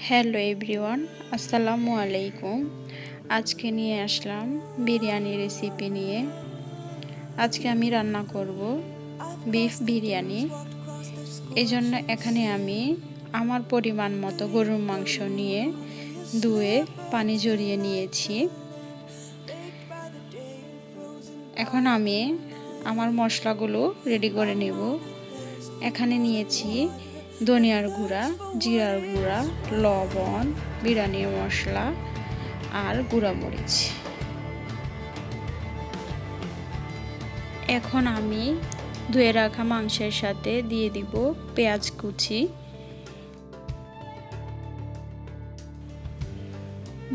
Hello everyone, আসসালামু আলাইকুম। আজকে নিয়ে আসলাম বিরিয়ানি রেসিপি নিয়ে। আজকে আমি রান্না করব বিফ বিরিয়ানি। এই জন্য এখানে আমি আমার পরিমাণ মতো গরুর মাংস নিয়ে ধুয়ে পানি ঝরিয়ে নিয়েছি। এখন আমি আমার মশলাগুলো রেডি করে নেব। এখানে নিয়েছি ধনিয়ার গুঁড়া, জিরার গুঁড়া, লবণ, বিরিয়ানি মশলা আর গুঁড়া মরিচ। এখন আমি ধুয়ে রাখা মাংসের সাথে দিয়ে দিব পেঁয়াজ কুচি,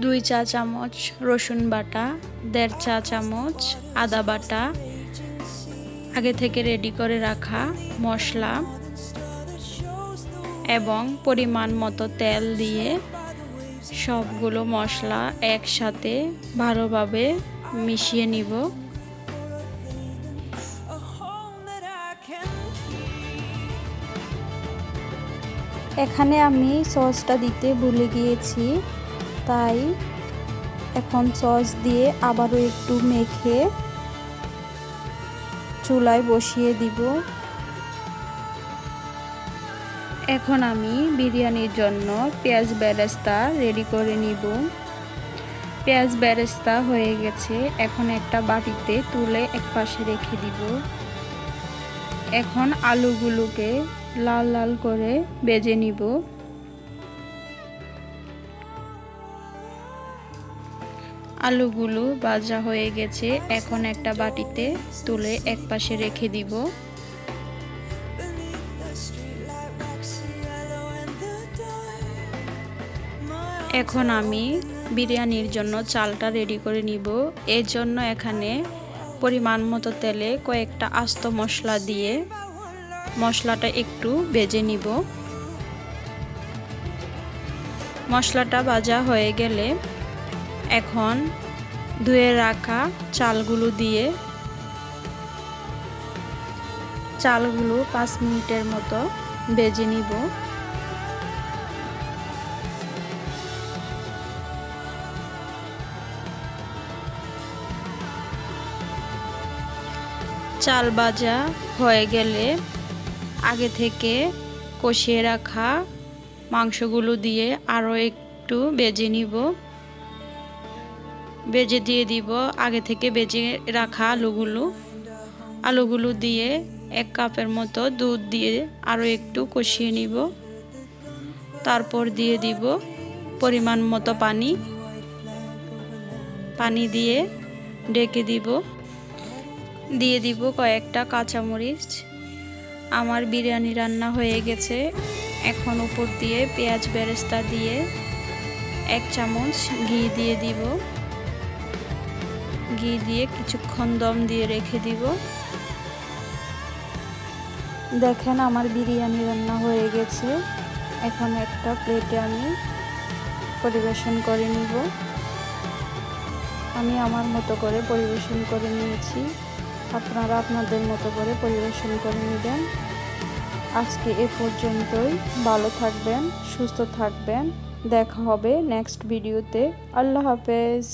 2 চা চামচ রসুন বাটা, 1.5 চা চামচ আদা বাটা, আগে থেকে রেডি করে রাখা মশলা এবং পরিমাণ মতো তেল দিয়ে সবগুলো মশলা একসাথে ভালোভাবে মিশিয়ে নিব। এখানে আমি সসটা দিতে ভুলে গিয়েছি, তাই এখন সস দিয়ে আবারও একটু মেখে চুলায় বসিয়ে দিব। এখন আমি বিরিয়ানির জন্য পেঁয়াজ বেরেস্তা রেডি করে নিব। পেঁয়াজ বেরেস্তা হয়ে গেছে, এখন একটা বাটিতে তুলে একপাশে রেখে দিব। এখন আলুগুলোকে লাল লাল করে ভেজে নিব। আলুগুলো ভাজা হয়ে গেছে, এখন একটা বাটিতে তুলে একপাশে রেখে দিব। এখন আমি বিরিয়ানির জন্য চালটা রেডি করে নিব। এর জন্য এখানে পরিমাণ মতো তেলে কয়েকটা আস্ত মশলা দিয়ে মশলাটা একটু ভেজে নিব। মশলাটা ভাজা হয়ে গেলে এখন ধুয়ে রাখা চালগুলো দিয়ে চালগুলো 5 মিনিটের মতো ভেজে নিব। চাল ভাজা হয়ে গেলে আগে থেকে কষিয়ে রাখা মাংসগুলো দিয়ে আরও একটু ভেজে নিব। ভেজে দিয়ে দিব আগে থেকে ভেজে রাখা আলুগুলো দিয়ে 1 কাপের মতো দুধ দিয়ে আরও একটু কষিয়ে নিব। তারপর দিয়ে দিব পরিমাণ মতো পানি দিয়ে ঢেকে দিব। দিয়ে দিব কয়েকটা কাঁচামরিচ। আমার বিরিয়ানি রান্না হয়ে গেছে। এখন উপর দিয়ে পেঁয়াজ বেরেস্তা দিয়ে 1 চামচ ঘি দিয়ে দিব। ঘি দিয়ে কিছুক্ষণ দম দিয়ে রেখে দিব। দেখেন আমার বিরিয়ানি রান্না হয়ে গেছে। এখন একটা প্লেটে আমি পরিবেশন করে নিব। আমি আমার মতো করে পরিবেশন করে নিয়েছি, আপনারা আপনাদের মতো করে পরিবেশন করে নেবেন। আজকে এ পর্যন্তই। ভালো থাকবেন, সুস্থ থাকবেন। দেখা হবে নেক্সট ভিডিওতে। আল্লাহ হাফেজ।